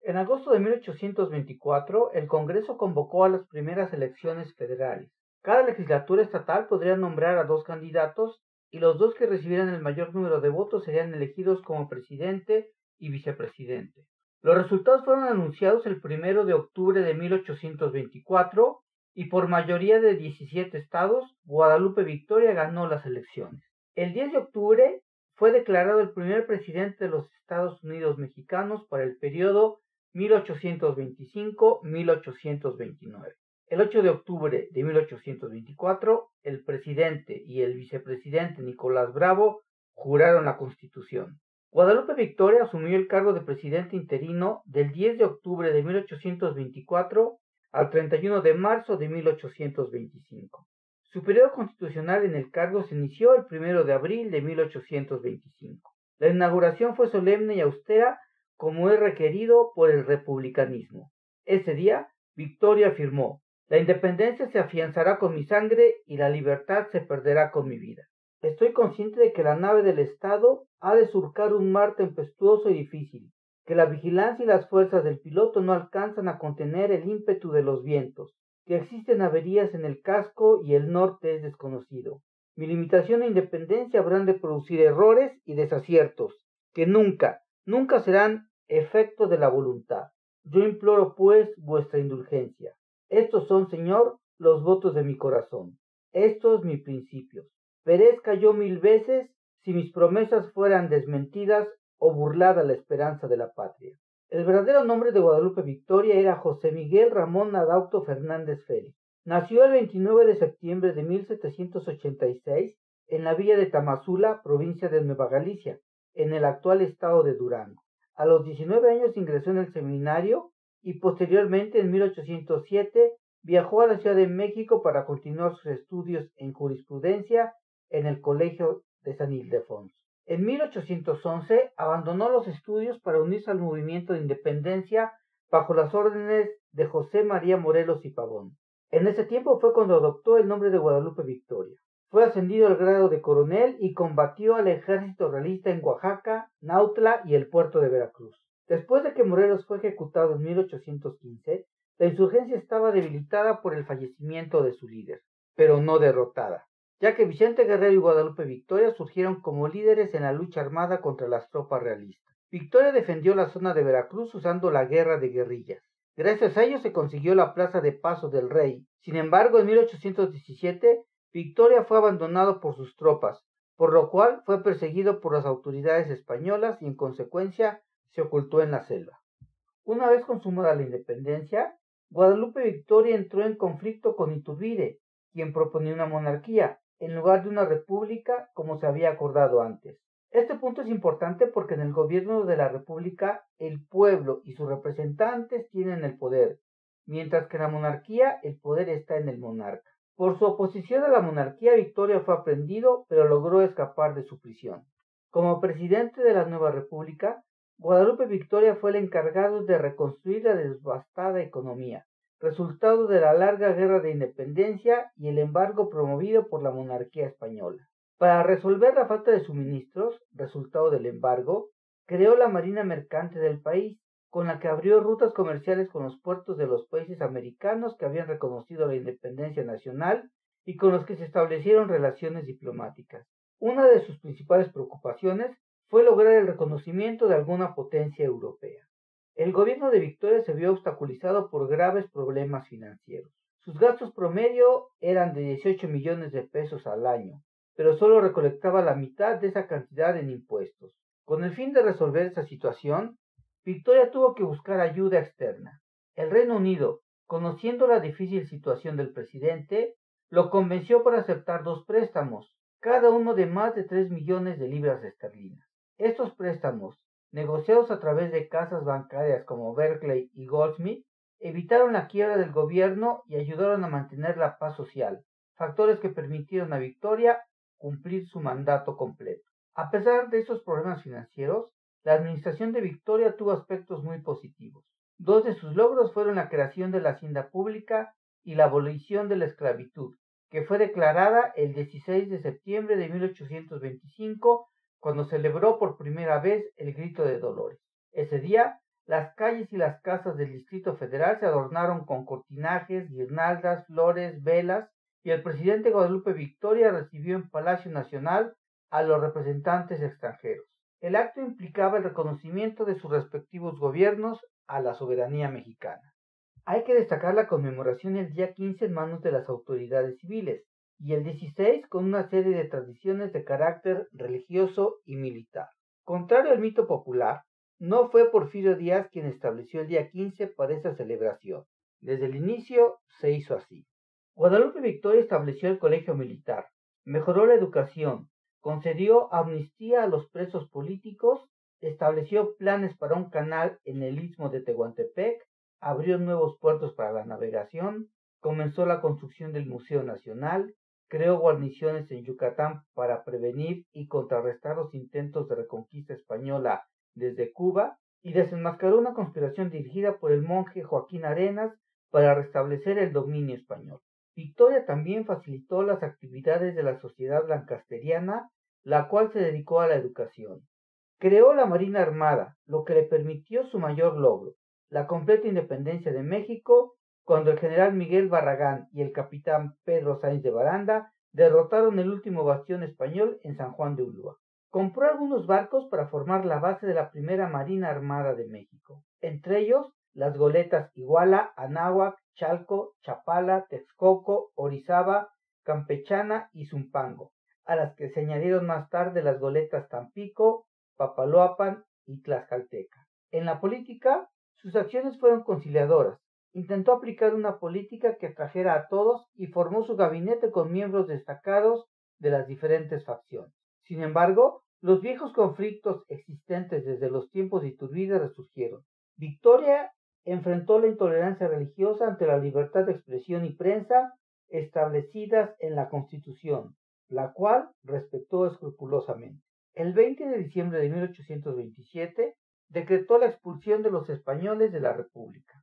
En agosto de 1824, el Congreso convocó a las primeras elecciones federales. Cada legislatura estatal podría nombrar a 2 candidatos y los 2 que recibieran el mayor número de votos serían elegidos como presidente y vicepresidente. Los resultados fueron anunciados el 1 de octubre de 1824 y por mayoría de 17 estados, Guadalupe Victoria ganó las elecciones. El 10 de octubre fue declarado el primer presidente de los Estados Unidos mexicanos para el periodo 1825-1829. El 8 de octubre de 1824, el presidente y el vicepresidente Nicolás Bravo juraron la Constitución. Guadalupe Victoria asumió el cargo de presidente interino del 10 de octubre de 1824 al 31 de marzo de 1825. Su periodo constitucional en el cargo se inició el 1 de abril de 1825. La inauguración fue solemne y austera, como es requerido por el republicanismo. Ese día, Victoria afirmó: la independencia se afianzará con mi sangre y la libertad se perderá con mi vida. Estoy consciente de que la nave del Estado ha de surcar un mar tempestuoso y difícil, que la vigilancia y las fuerzas del piloto no alcanzan a contener el ímpetu de los vientos, que existen averías en el casco y el norte es desconocido. Mi limitación e independencia habrán de producir errores y desaciertos, que nunca serán efecto de la voluntad. Yo imploro, pues, vuestra indulgencia. Estos son, Señor, los votos de mi corazón. Estos mis principios. Perezca yo 1000 veces si mis promesas fueran desmentidas o burlada la esperanza de la patria. El verdadero nombre de Guadalupe Victoria era José Miguel Ramón Adauto Fernández Félix. Nació el 29 de septiembre de 1786 en la villa de Tamazula, provincia de Nueva Galicia, en el actual estado de Durango. A los 19 años ingresó en el seminario y posteriormente en 1807 viajó a la Ciudad de México para continuar sus estudios en jurisprudencia en el Colegio de San Ildefonso. En 1811 abandonó los estudios para unirse al movimiento de independencia bajo las órdenes de José María Morelos y Pavón. En ese tiempo fue cuando adoptó el nombre de Guadalupe Victoria. Fue ascendido al grado de coronel y combatió al ejército realista en Oaxaca, Nautla y el puerto de Veracruz. Después de que Morelos fue ejecutado en 1815, la insurgencia estaba debilitada por el fallecimiento de su líder, pero no derrotada, ya que Vicente Guerrero y Guadalupe Victoria surgieron como líderes en la lucha armada contra las tropas realistas. Victoria defendió la zona de Veracruz usando la guerra de guerrillas. Gracias a ello se consiguió la plaza de Paso del Rey. Sin embargo, en 1817, Victoria fue abandonado por sus tropas, por lo cual fue perseguido por las autoridades españolas y en consecuencia se ocultó en la selva. Una vez consumada la independencia, Guadalupe Victoria entró en conflicto con Iturbide, quien proponía una monarquía, en lugar de una república como se había acordado antes. Este punto es importante porque en el gobierno de la república el pueblo y sus representantes tienen el poder, mientras que en la monarquía el poder está en el monarca. Por su oposición a la monarquía, Victoria fue aprehendido, pero logró escapar de su prisión. Como presidente de la nueva república, Guadalupe Victoria fue el encargado de reconstruir la devastada economía, resultado de la larga guerra de independencia y el embargo promovido por la monarquía española. Para resolver la falta de suministros, resultado del embargo, creó la Marina Mercante del país, con la que abrió rutas comerciales con los puertos de los países americanos que habían reconocido la independencia nacional y con los que se establecieron relaciones diplomáticas. Una de sus principales preocupaciones fue lograr el reconocimiento de alguna potencia europea. El gobierno de Victoria se vio obstaculizado por graves problemas financieros. Sus gastos promedio eran de 18 millones de pesos al año, pero solo recolectaba la mitad de esa cantidad en impuestos. Con el fin de resolver esa situación, Victoria tuvo que buscar ayuda externa. El Reino Unido, conociendo la difícil situación del presidente, lo convenció para aceptar 2 préstamos, cada uno de más de 3 millones de libras esterlinas. Estos préstamos, negociados a través de casas bancarias como Berkeley y Goldsmith, evitaron la quiebra del gobierno y ayudaron a mantener la paz social, factores que permitieron a Victoria cumplir su mandato completo. A pesar de esos problemas financieros, la administración de Victoria tuvo aspectos muy positivos. 2 de sus logros fueron la creación de la hacienda pública y la abolición de la esclavitud, que fue declarada el 16 de septiembre de 1825 cuando celebró por primera vez el Grito de Dolores. Ese día, las calles y las casas del Distrito Federal se adornaron con cortinajes, guirnaldas, flores, velas, y el presidente Guadalupe Victoria recibió en Palacio Nacional a los representantes extranjeros. El acto implicaba el reconocimiento de sus respectivos gobiernos a la soberanía mexicana. Hay que destacar la conmemoración el día 15 en manos de las autoridades civiles y el 16 con una serie de tradiciones de carácter religioso y militar. Contrario al mito popular, no fue Porfirio Díaz quien estableció el día 15 para esta celebración. Desde el inicio se hizo así. Guadalupe Victoria estableció el colegio militar, mejoró la educación, concedió amnistía a los presos políticos, estableció planes para un canal en el istmo de Tehuantepec, abrió nuevos puertos para la navegación, comenzó la construcción del Museo Nacional, creó guarniciones en Yucatán para prevenir y contrarrestar los intentos de reconquista española desde Cuba y desenmascaró una conspiración dirigida por el monje Joaquín Arenas para restablecer el dominio español. Victoria también facilitó las actividades de la Sociedad Lancasteriana, la cual se dedicó a la educación. Creó la Marina Armada, lo que le permitió su mayor logro, la completa independencia de México, cuando el general Miguel Barragán y el capitán Pedro Sáenz de Baranda derrotaron el último bastión español en San Juan de Ulúa. Compró algunos barcos para formar la base de la primera Marina Armada de México, entre ellos las goletas Iguala, Anáhuac, Chalco, Chapala, Texcoco, Orizaba, Campechana y Zumpango, a las que se añadieron más tarde las goletas Tampico, Papaloapan y Tlaxcalteca. En la política, sus acciones fueron conciliadoras. Intentó aplicar una política que atrajera a todos y formó su gabinete con miembros destacados de las diferentes facciones. Sin embargo, los viejos conflictos existentes desde los tiempos de Iturbide resurgieron. Victoria enfrentó la intolerancia religiosa ante la libertad de expresión y prensa establecidas en la Constitución, la cual respetó escrupulosamente. El 20 de diciembre de 1827 decretó la expulsión de los españoles de la República.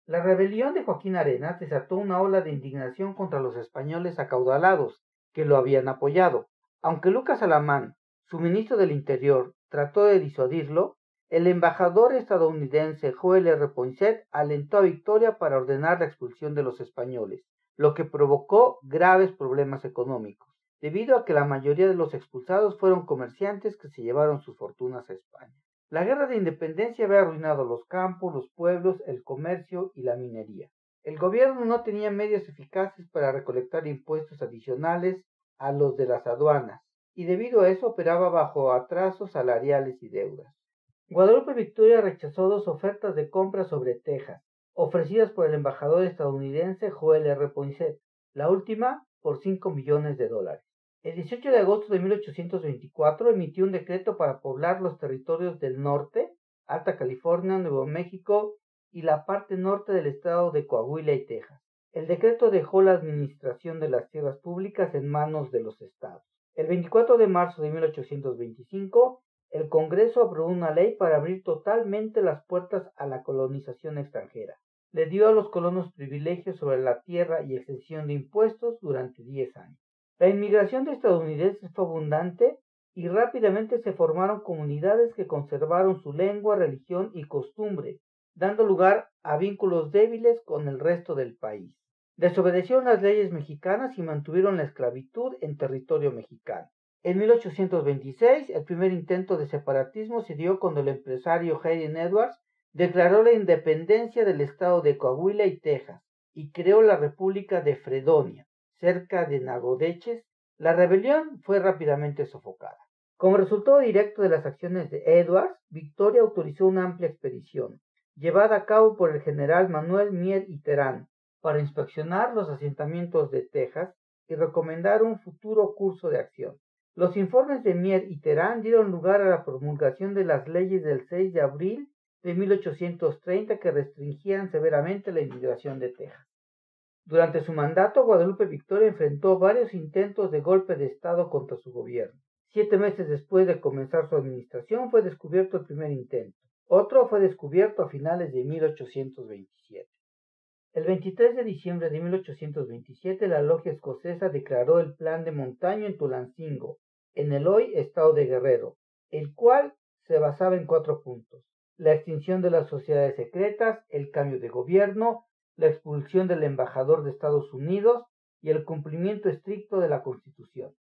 La rebelión de Joaquín Arenas desató una ola de indignación contra los españoles acaudalados que lo habían apoyado. Aunque Lucas Alamán, su ministro del Interior, trató de disuadirlo, el embajador estadounidense Joel R. Poinsett alentó a Victoria para ordenar la expulsión de los españoles, lo que provocó graves problemas económicos, debido a que la mayoría de los expulsados fueron comerciantes que se llevaron sus fortunas a España. La guerra de independencia había arruinado los campos, los pueblos, el comercio y la minería. El gobierno no tenía medios eficaces para recolectar impuestos adicionales a los de las aduanas, y debido a eso operaba bajo atrasos salariales y deudas. Guadalupe Victoria rechazó dos ofertas de compra sobre Texas, ofrecidas por el embajador estadounidense Joel R. Poinsett, la última por $5 millones. El 18 de agosto de 1824 emitió un decreto para poblar los territorios del norte, Alta California, Nuevo México y la parte norte del estado de Coahuila y Texas. El decreto dejó la administración de las tierras públicas en manos de los estados. El 24 de marzo de 1825, el Congreso aprobó una ley para abrir totalmente las puertas a la colonización extranjera. Le dio a los colonos privilegios sobre la tierra y exención de impuestos durante 10 años. La inmigración de estadounidenses fue abundante y rápidamente se formaron comunidades que conservaron su lengua, religión y costumbre, dando lugar a vínculos débiles con el resto del país. Desobedecieron las leyes mexicanas y mantuvieron la esclavitud en territorio mexicano. En 1826, el primer intento de separatismo se dio cuando el empresario Hayden Edwards declaró la independencia del estado de Coahuila y Texas y creó la República de Fredonia, cerca de Nagodeches. La rebelión fue rápidamente sofocada. Como resultado directo de las acciones de Edwards, Victoria autorizó una amplia expedición, llevada a cabo por el general Manuel Mier y Terán, para inspeccionar los asentamientos de Texas y recomendar un futuro curso de acción. Los informes de Mier y Terán dieron lugar a la promulgación de las leyes del 6 de abril de 1830 que restringían severamente la inmigración de Texas. Durante su mandato, Guadalupe Victoria enfrentó varios intentos de golpe de Estado contra su gobierno. 7 meses después de comenzar su administración fue descubierto el primer intento. Otro fue descubierto a finales de 1827. El 23 de diciembre de 1827, la logia escocesa declaró el Plan de Montaño en Tulancingo, en el hoy estado de Guerrero, el cual se basaba en 4 puntos: la extinción de las sociedades secretas, el cambio de gobierno, la expulsión del embajador de Estados Unidos y el cumplimiento estricto de la Constitución.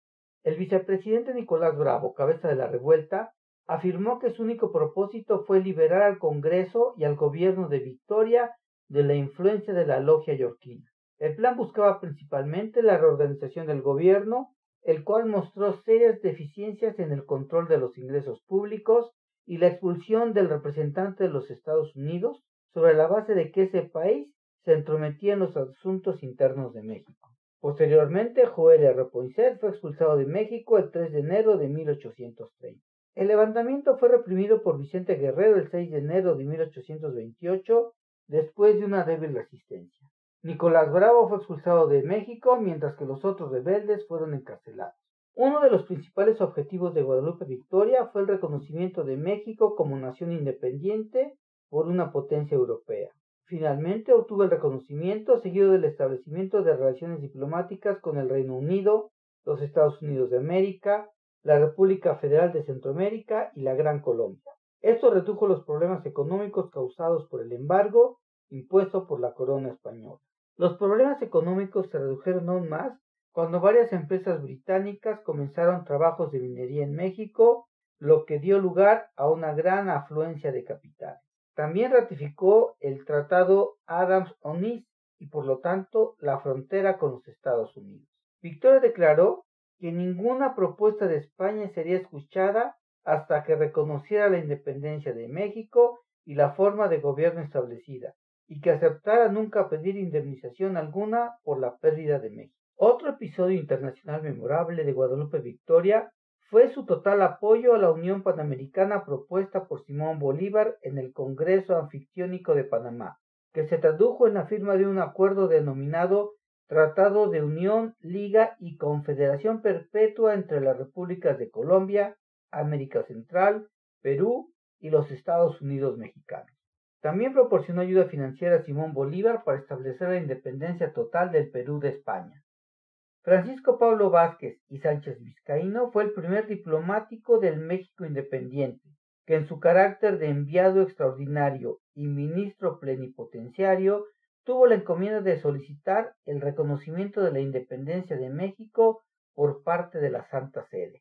El vicepresidente Nicolás Bravo, cabeza de la revuelta, afirmó que su único propósito fue liberar al Congreso y al gobierno de Victoria de la influencia de la logia yorquina. El plan buscaba principalmente la reorganización del gobierno, el cual mostró serias deficiencias en el control de los ingresos públicos y la expulsión del representante de los Estados Unidos, sobre la base de que ese país se entrometía en los asuntos internos de México. Posteriormente, Joel R. Poinsett fue expulsado de México el 3 de enero de 1830. El levantamiento fue reprimido por Vicente Guerrero el 6 de enero de 1828, después de una débil resistencia. Nicolás Bravo fue expulsado de México, mientras que los otros rebeldes fueron encarcelados. Uno de los principales objetivos de Guadalupe Victoria fue el reconocimiento de México como nación independiente por una potencia europea. Finalmente obtuvo el reconocimiento, seguido del establecimiento de relaciones diplomáticas con el Reino Unido, los Estados Unidos de América, la República Federal de Centroamérica y la Gran Colombia. Esto redujo los problemas económicos causados por el embargo impuesto por la corona española. Los problemas económicos se redujeron aún más cuando varias empresas británicas comenzaron trabajos de minería en México, lo que dio lugar a una gran afluencia de capitales. También ratificó el Tratado Adams-Onis y por lo tanto la frontera con los Estados Unidos. Victoria declaró que ninguna propuesta de España sería escuchada hasta que reconociera la independencia de México y la forma de gobierno establecida, y que aceptara nunca pedir indemnización alguna por la pérdida de México. Otro episodio internacional memorable de Guadalupe Victoria fue su total apoyo a la Unión Panamericana propuesta por Simón Bolívar en el Congreso Anfictiónico de Panamá, que se tradujo en la firma de un acuerdo denominado Tratado de Unión, Liga y Confederación Perpetua entre las Repúblicas de Colombia, América Central, Perú y los Estados Unidos mexicanos. También proporcionó ayuda financiera a Simón Bolívar para establecer la independencia total del Perú de España. Francisco Pablo Vázquez y Sánchez Vizcaíno fue el primer diplomático del México independiente, que en su carácter de enviado extraordinario y ministro plenipotenciario tuvo la encomienda de solicitar el reconocimiento de la independencia de México por parte de la Santa Sede.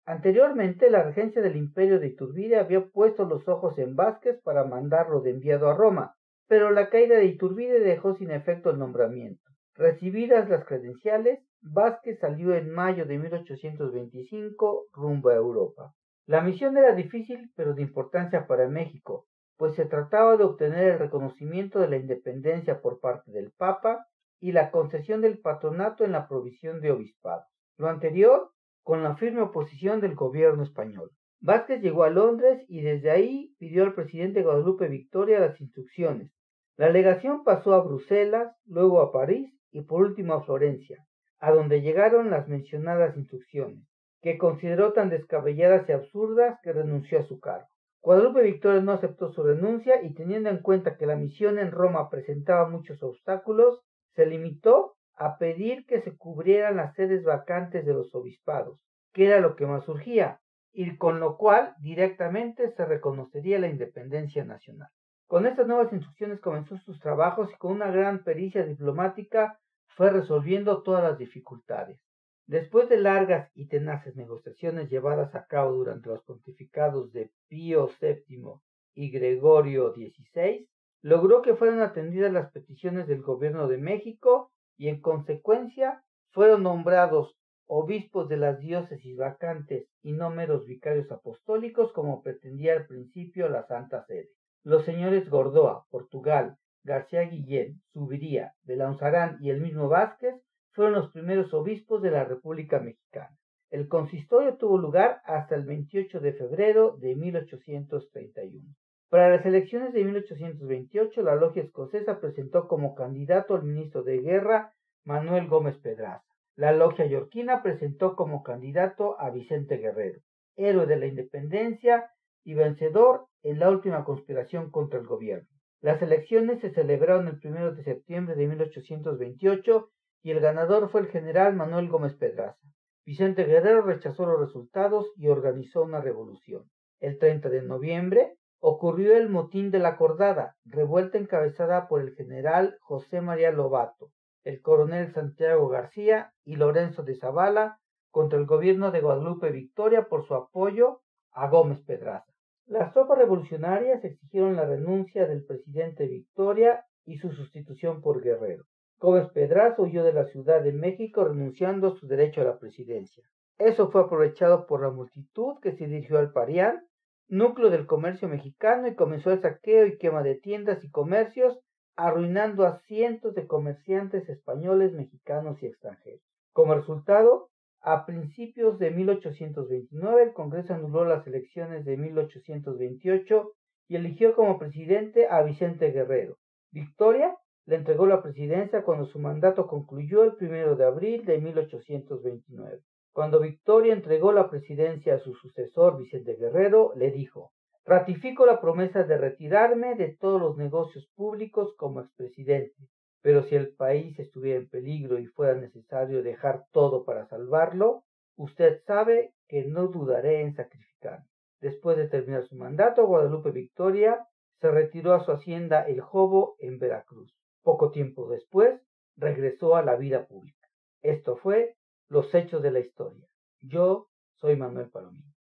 Anteriormente, la regencia del Imperio de Iturbide había puesto los ojos en Vázquez para mandarlo de enviado a Roma, pero la caída de Iturbide dejó sin efecto el nombramiento. Recibidas las credenciales, Vázquez salió en mayo de 1825 rumbo a Europa. La misión era difícil, pero de importancia para México, pues se trataba de obtener el reconocimiento de la independencia por parte del Papa y la concesión del patronato en la provisión de obispados. Lo anterior con la firme oposición del gobierno español. Vázquez llegó a Londres y desde ahí pidió al presidente Guadalupe Victoria las instrucciones. La legación pasó a Bruselas, luego a París y por último a Florencia, a donde llegaron las mencionadas instrucciones, que consideró tan descabelladas y absurdas que renunció a su cargo. Guadalupe Victoria no aceptó su renuncia y, teniendo en cuenta que la misión en Roma presentaba muchos obstáculos, se limitó a pedir que se cubrieran las sedes vacantes de los obispados, que era lo que más urgía, y con lo cual directamente se reconocería la independencia nacional. Con estas nuevas instrucciones comenzó sus trabajos y con una gran pericia diplomática fue resolviendo todas las dificultades. Después de largas y tenaces negociaciones llevadas a cabo durante los pontificados de Pío VII y Gregorio XVI, logró que fueran atendidas las peticiones del gobierno de México y en consecuencia fueron nombrados obispos de las diócesis vacantes y no meros vicarios apostólicos como pretendía al principio la Santa Sede. Los señores Gordoa, Portugal, García Guillén, Subiría, Belanzarán y el mismo Vázquez fueron los primeros obispos de la República Mexicana. El consistorio tuvo lugar hasta el 28 de febrero de 1831. Para las elecciones de 1828, la logia escocesa presentó como candidato al ministro de Guerra Manuel Gómez Pedraza. La logia yorquina presentó como candidato a Vicente Guerrero, héroe de la independencia y vencedor en la última conspiración contra el gobierno. Las elecciones se celebraron el 1 de septiembre de 1828 y el ganador fue el general Manuel Gómez Pedraza. Vicente Guerrero rechazó los resultados y organizó una revolución. El 30 de noviembre ocurrió el motín de la Acordada, revuelta encabezada por el general José María Lobato, el coronel Santiago García y Lorenzo de Zavala contra el gobierno de Guadalupe Victoria por su apoyo a Gómez Pedraza. Las tropas revolucionarias exigieron la renuncia del presidente Victoria y su sustitución por Guerrero. Gómez Pedraza huyó de la Ciudad de México renunciando a su derecho a la presidencia. Eso fue aprovechado por la multitud que se dirigió al Parián, núcleo del comercio mexicano, y comenzó el saqueo y quema de tiendas y comercios, arruinando a cientos de comerciantes españoles, mexicanos y extranjeros. Como resultado, a principios de 1829 el Congreso anuló las elecciones de 1828 y eligió como presidente a Vicente Guerrero. Victoria le entregó la presidencia cuando su mandato concluyó el 1 de abril de 1829. Cuando Victoria entregó la presidencia a su sucesor Vicente Guerrero, le dijo: ratifico la promesa de retirarme de todos los negocios públicos como expresidente, pero si el país estuviera en peligro y fuera necesario dejar todo para salvarlo, usted sabe que no dudaré en sacrificarme. Después de terminar su mandato, Guadalupe Victoria se retiró a su hacienda El Jobo en Veracruz. Poco tiempo después, regresó a la vida pública. Esto fue Los Hechos de la Historia. Yo soy Manuel Palomino.